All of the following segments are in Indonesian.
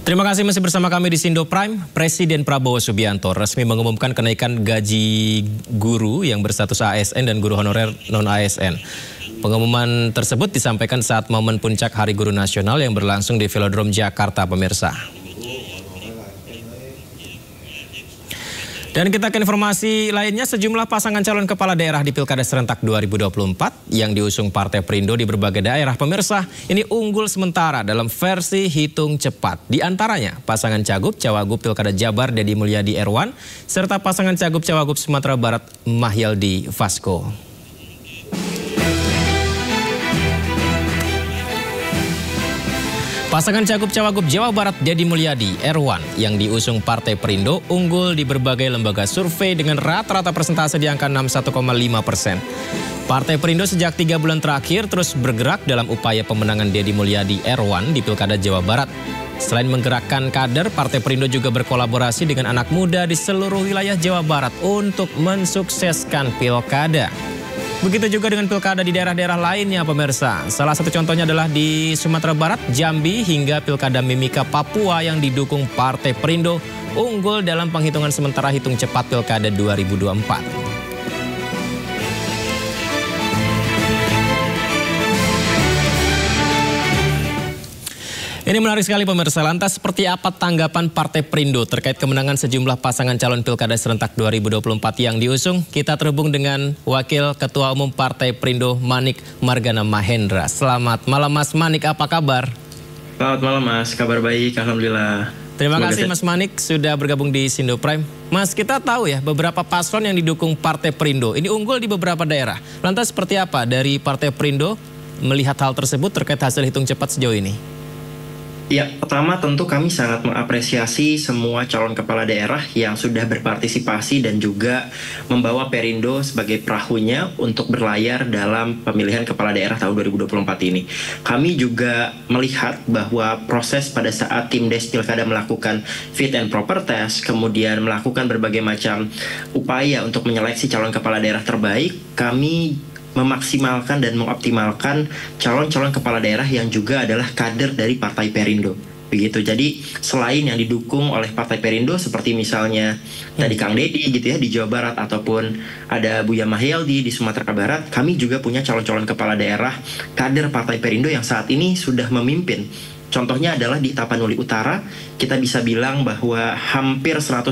Terima kasih masih bersama kami di Sindo Prime. Presiden Prabowo Subianto resmi mengumumkan kenaikan gaji guru yang berstatus ASN dan guru honorer non-ASN. Pengumuman tersebut disampaikan saat momen puncak Hari Guru Nasional yang berlangsung di Velodrome Jakarta, pemirsa. Dan kita ke informasi lainnya, sejumlah pasangan calon kepala daerah di Pilkada Serentak 2024 yang diusung Partai Perindo di berbagai daerah, pemirsa, ini unggul sementara dalam versi hitung cepat. Di antaranya pasangan Cagup Cawagup Pilkada Jabar Deddy Mulyadi Erwan, serta pasangan Cagup Cawagup Sumatera Barat Mahyaldi Vasco. Pasangan Cagup Cawagup Jawa Barat Deddy Mulyadi Erwan yang diusung Partai Perindo unggul di berbagai lembaga survei dengan rata-rata persentase di angka 61,5%. Partai Perindo sejak 3 bulan terakhir terus bergerak dalam upaya pemenangan Deddy Mulyadi Erwan di Pilkada Jawa Barat. Selain menggerakkan kader, Partai Perindo juga berkolaborasi dengan anak muda di seluruh wilayah Jawa Barat untuk mensukseskan pilkada. Begitu juga dengan pilkada di daerah-daerah lainnya, pemirsa. Salah satu contohnya adalah di Sumatera Barat, Jambi, hingga pilkada Mimika Papua yang didukung Partai Perindo unggul dalam penghitungan sementara hitung cepat pilkada 2024. Ini menarik sekali, pemirsa. Lantas seperti apa tanggapan Partai Perindo terkait kemenangan sejumlah pasangan calon Pilkada Serentak 2024 yang diusung? Kita terhubung dengan Wakil Ketua Umum Partai Perindo Manik Margana Mahendra. Selamat malam Mas Manik, apa kabar? Selamat malam Mas, kabar baik, Alhamdulillah. Terima kasih Mas Manik sudah bergabung di Sindo Prime. Mas, kita tahu ya beberapa paslon yang didukung Partai Perindo ini unggul di beberapa daerah. Lantas seperti apa dari Partai Perindo melihat hal tersebut terkait hasil hitung cepat sejauh ini? Ya, pertama tentu kami sangat mengapresiasi semua calon kepala daerah yang sudah berpartisipasi dan juga membawa Perindo sebagai perahunya untuk berlayar dalam pemilihan kepala daerah tahun 2024 ini. Kami juga melihat bahwa proses pada saat tim Des Pilkada melakukan fit and proper test, kemudian melakukan berbagai macam upaya untuk menyeleksi calon kepala daerah terbaik, kami memaksimalkan dan mengoptimalkan calon-calon kepala daerah yang juga adalah kader dari Partai Perindo. Begitu. Jadi selain yang didukung oleh Partai Perindo seperti misalnya tadi Kang Deddy gitu ya di Jawa Barat ataupun ada Buya Mahyaldi di Sumatera Barat, kami juga punya calon-calon kepala daerah kader Partai Perindo yang saat ini sudah memimpin. Contohnya adalah di Tapanuli Utara, kita bisa bilang bahwa hampir 100%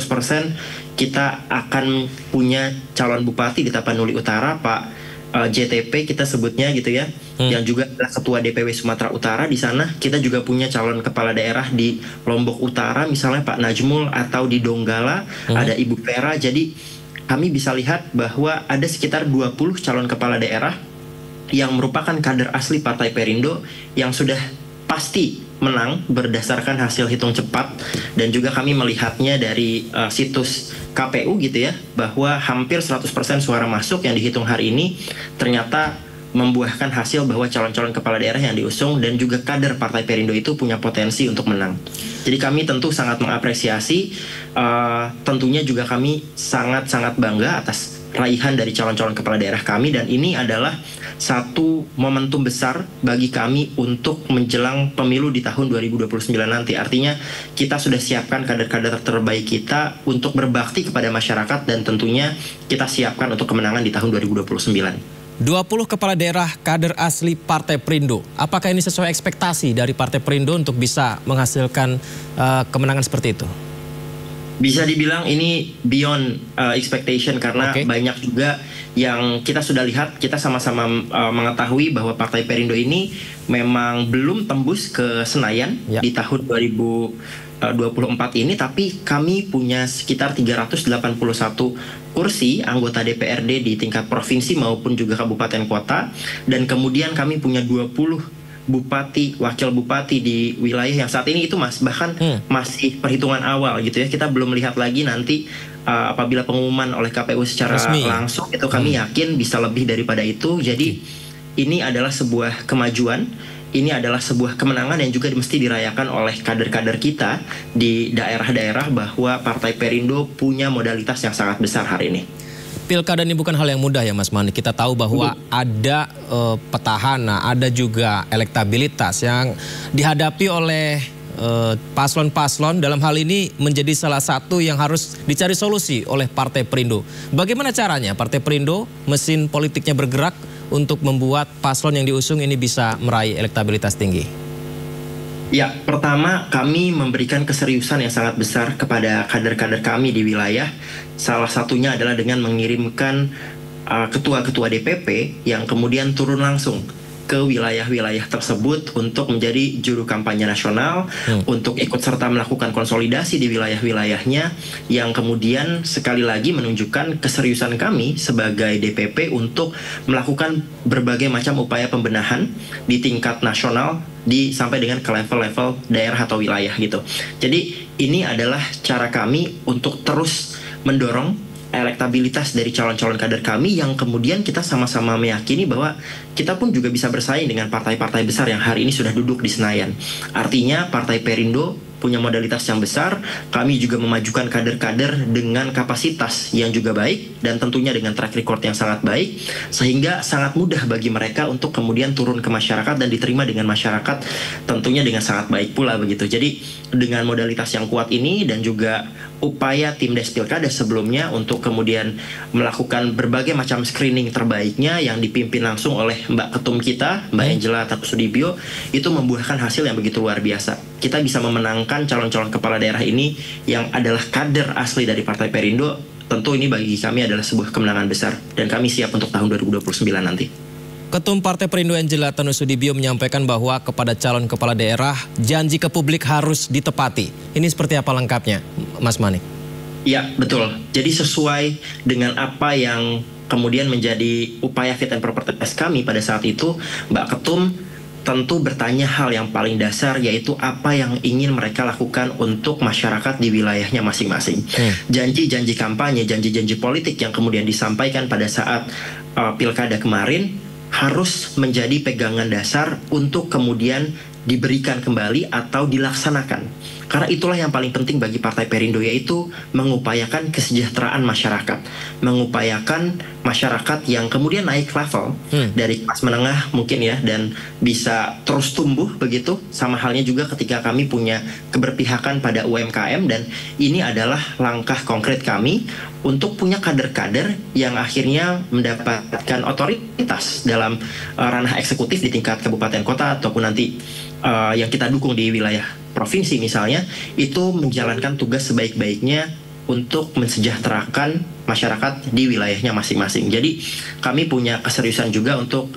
kita akan punya calon bupati di Tapanuli Utara, Pak JTP kita sebutnya gitu ya, yang juga adalah ketua DPW Sumatera Utara. Di sana kita juga punya calon kepala daerah di Lombok Utara, misalnya Pak Najmul, atau di Donggala ada Ibu Vera. Jadi kami bisa lihat bahwa ada sekitar 20 calon kepala daerah yang merupakan kader asli Partai Perindo yang sudah pasti menang berdasarkan hasil hitung cepat, dan juga kami melihatnya dari situs KPU gitu ya, bahwa hampir 100% suara masuk yang dihitung hari ini ternyata membuahkan hasil bahwa calon-calon kepala daerah yang diusung dan juga kader Partai Perindo itu punya potensi untuk menang. Jadi kami tentu sangat mengapresiasi, tentunya juga kami sangat-sangat bangga atas raihan dari calon-calon kepala daerah kami, dan ini adalah satu momentum besar bagi kami untuk menjelang pemilu di tahun 2029 nanti. Artinya kita sudah siapkan kader-kader terbaik kita untuk berbakti kepada masyarakat, dan tentunya kita siapkan untuk kemenangan di tahun 2029. 20 kepala daerah kader asli Partai Perindo. Apakah ini sesuai ekspektasi dari Partai Perindo untuk bisa menghasilkan kemenangan seperti itu? Bisa dibilang ini beyond expectation, karena banyak juga yang kita sudah lihat. Kita sama-sama mengetahui bahwa Partai Perindo ini memang belum tembus ke Senayan di tahun 2024 ini, tapi kami punya sekitar 381 kursi anggota DPRD di tingkat provinsi maupun juga kabupaten kota, dan kemudian kami punya 20 bupati, wakil bupati di wilayah yang saat ini itu bahkan masih perhitungan awal gitu ya. Kita belum melihat lagi nanti apabila pengumuman oleh KPU secara langsung itu kami yakin bisa lebih daripada itu. Jadi ini adalah sebuah kemajuan, ini adalah sebuah kemenangan yang juga mesti dirayakan oleh kader-kader kita di daerah-daerah, bahwa Partai Perindo punya modalitas yang sangat besar hari ini. Pilkada ini bukan hal yang mudah ya Mas Manik. Kita tahu bahwa ada petahana, ada juga elektabilitas yang dihadapi oleh paslon-paslon dalam hal ini menjadi salah satu yang harus dicari solusi oleh Partai Perindo. Bagaimana caranya Partai Perindo, mesin politiknya bergerak untuk membuat paslon yang diusung ini bisa meraih elektabilitas tinggi? Ya, pertama kami memberikan keseriusan yang sangat besar kepada kader-kader kami di wilayah. Salah satunya adalah dengan mengirimkan ketua-ketua DPP yang kemudian turun langsung ke wilayah-wilayah tersebut untuk menjadi juru kampanye nasional, untuk ikut serta melakukan konsolidasi di wilayah-wilayahnya, yang kemudian sekali lagi menunjukkan keseriusan kami sebagai DPP untuk melakukan berbagai macam upaya pembenahan di tingkat nasional sampai dengan ke level-level daerah atau wilayah gitu. Jadi ini adalah cara kami untuk terus mendorong elektabilitas dari calon-calon kader kami, yang kemudian kita sama-sama meyakini bahwa kita pun juga bisa bersaing dengan partai-partai besar yang hari ini sudah duduk di Senayan. Artinya Partai Perindo punya modalitas yang besar, kami juga memajukan kader-kader dengan kapasitas yang juga baik dan tentunya dengan track record yang sangat baik, sehingga sangat mudah bagi mereka untuk kemudian turun ke masyarakat dan diterima dengan masyarakat tentunya dengan sangat baik pula begitu. Jadi dengan modalitas yang kuat ini dan juga upaya tim Des Pilkada sebelumnya untuk kemudian melakukan berbagai macam screening terbaiknya yang dipimpin langsung oleh Mbak Ketum kita, Mbak Angela Takusudibyo, itu membuahkan hasil yang begitu luar biasa. Kita bisa memenangkan calon-calon kepala daerah ini yang adalah kader asli dari Partai Perindo. Tentu ini bagi kami adalah sebuah kemenangan besar dan kami siap untuk tahun 2029 nanti. Ketum Partai Perindo Angela Takusudibyo menyampaikan bahwa kepada calon kepala daerah janji ke publik harus ditepati. Ini seperti apa lengkapnya, Mas Manik? Ya, betul. Jadi sesuai dengan apa yang kemudian menjadi upaya fit and proper test kami pada saat itu, Mbak Ketum tentu bertanya hal yang paling dasar, yaitu apa yang ingin mereka lakukan untuk masyarakat di wilayahnya masing-masing. Janji-janji kampanye, janji-janji politik yang kemudian disampaikan pada saat pilkada kemarin harus menjadi pegangan dasar untuk kemudian diberikan kembali atau dilaksanakan. Karena itulah yang paling penting bagi Partai Perindo, yaitu mengupayakan kesejahteraan masyarakat, mengupayakan masyarakat yang kemudian naik level dari kelas menengah mungkin ya, dan bisa terus tumbuh begitu. Sama halnya juga ketika kami punya keberpihakan pada UMKM, dan ini adalah langkah konkret kami untuk punya kader-kader yang akhirnya mendapatkan otoritas dalam ranah eksekutif di tingkat kabupaten kota ataupun nanti yang kita dukung di wilayah provinsi misalnya, itu menjalankan tugas sebaik-baiknya untuk mensejahterakan masyarakat di wilayahnya masing-masing. Jadi kami punya keseriusan juga untuk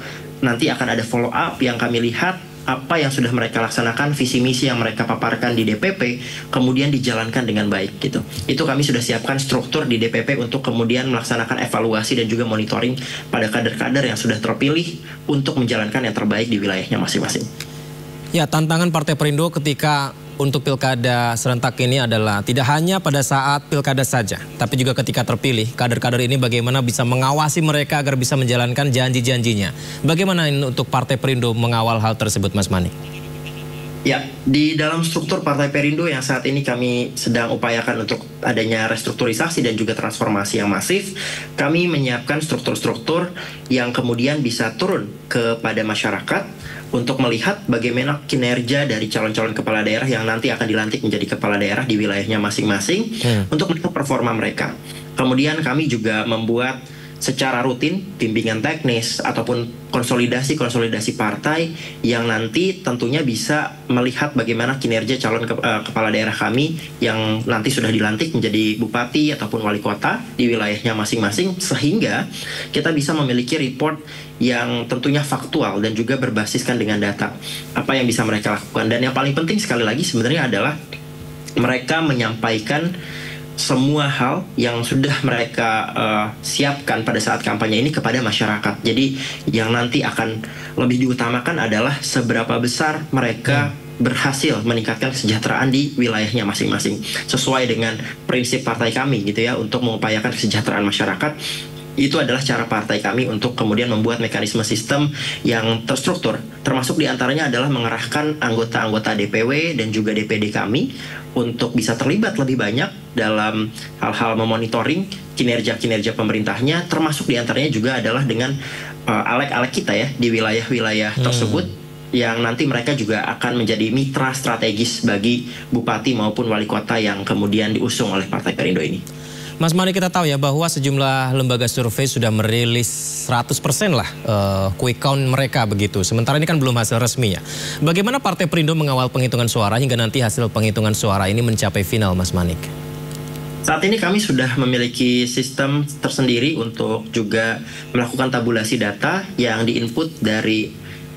nanti akan ada follow up yang kami lihat apa yang sudah mereka laksanakan, visi misi yang mereka paparkan di DPP kemudian dijalankan dengan baik gitu. Itu kami sudah siapkan struktur di DPP untuk kemudian melaksanakan evaluasi dan juga monitoring pada kader-kader yang sudah terpilih untuk menjalankan yang terbaik di wilayahnya masing-masing. Ya, tantangan Partai Perindo ketika untuk pilkada serentak ini adalah tidak hanya pada saat pilkada saja, tapi juga ketika terpilih, kader-kader ini bagaimana bisa mengawasi mereka agar bisa menjalankan janji-janjinya. Bagaimana untuk Partai Perindo mengawal hal tersebut, Mas Manik? Ya, di dalam struktur Partai Perindo yang saat ini kami sedang upayakan untuk adanya restrukturisasi dan juga transformasi yang masif, kami menyiapkan struktur-struktur yang kemudian bisa turun kepada masyarakat untuk melihat bagaimana kinerja dari calon-calon kepala daerah yang nanti akan dilantik menjadi kepala daerah di wilayahnya masing-masing, untuk melihat performa mereka. Kemudian kami juga membuat secara rutin bimbingan teknis ataupun konsolidasi partai yang nanti tentunya bisa melihat bagaimana kinerja calon kepala daerah kami yang nanti sudah dilantik menjadi bupati ataupun wali kota di wilayahnya masing-masing, sehingga kita bisa memiliki report yang tentunya faktual dan juga berbasiskan dengan data apa yang bisa mereka lakukan. Dan yang paling penting sekali lagi sebenarnya adalah mereka menyampaikan semua hal yang sudah mereka siapkan pada saat kampanye ini kepada masyarakat. Jadi yang nanti akan lebih diutamakan adalah seberapa besar mereka berhasil meningkatkan kesejahteraan di wilayahnya masing-masing, sesuai dengan prinsip partai kami gitu ya, untuk mengupayakan kesejahteraan masyarakat. Itu adalah cara partai kami untuk kemudian membuat mekanisme sistem yang terstruktur. Termasuk diantaranya adalah mengerahkan anggota-anggota DPW dan juga DPD kami untuk bisa terlibat lebih banyak dalam hal-hal memonitoring kinerja-kinerja pemerintahnya. Termasuk diantaranya juga adalah dengan alek-alek kita ya di wilayah-wilayah tersebut, yang nanti mereka juga akan menjadi mitra strategis bagi bupati maupun wali kota yang kemudian diusung oleh Partai Perindo ini. Mas Manik, kita tahu ya bahwa sejumlah lembaga survei sudah merilis 100% lah quick count mereka begitu. Sementara ini kan belum hasil resmi ya. Bagaimana Partai Perindo mengawal penghitungan suara hingga nanti hasil penghitungan suara ini mencapai final, Mas Manik? Saat ini kami sudah memiliki sistem tersendiri untuk juga melakukan tabulasi data yang diinput dari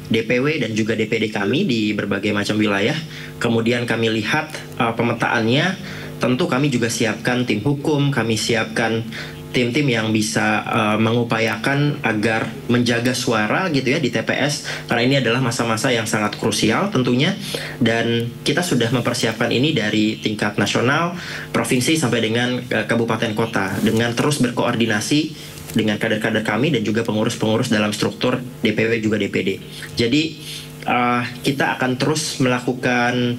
DPW dan juga DPD kami di berbagai macam wilayah. Kemudian kami lihat pemetaannya. Tentu kami juga siapkan tim hukum, kami siapkan tim-tim yang bisa mengupayakan agar menjaga suara gitu ya di TPS, karena ini adalah masa-masa yang sangat krusial tentunya, dan kita sudah mempersiapkan ini dari tingkat nasional, provinsi sampai dengan kabupaten kota dengan terus berkoordinasi dengan kader-kader kami dan juga pengurus-pengurus dalam struktur DPW juga DPD. Jadi kita akan terus melakukan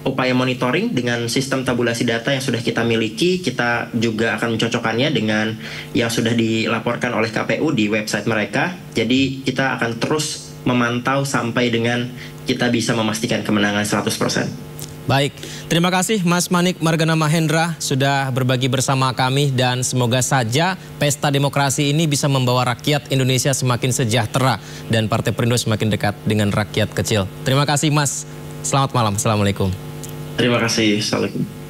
upaya monitoring dengan sistem tabulasi data yang sudah kita miliki. Kita juga akan mencocokkannya dengan yang sudah dilaporkan oleh KPU di website mereka. Jadi kita akan terus memantau sampai dengan kita bisa memastikan kemenangan 100%. Baik, terima kasih Mas Manik Margana Mahendra sudah berbagi bersama kami, dan semoga saja pesta demokrasi ini bisa membawa rakyat Indonesia semakin sejahtera dan Partai Perindo semakin dekat dengan rakyat kecil. Terima kasih Mas, selamat malam, Assalamualaikum. Terima kasih, Assalamualaikum.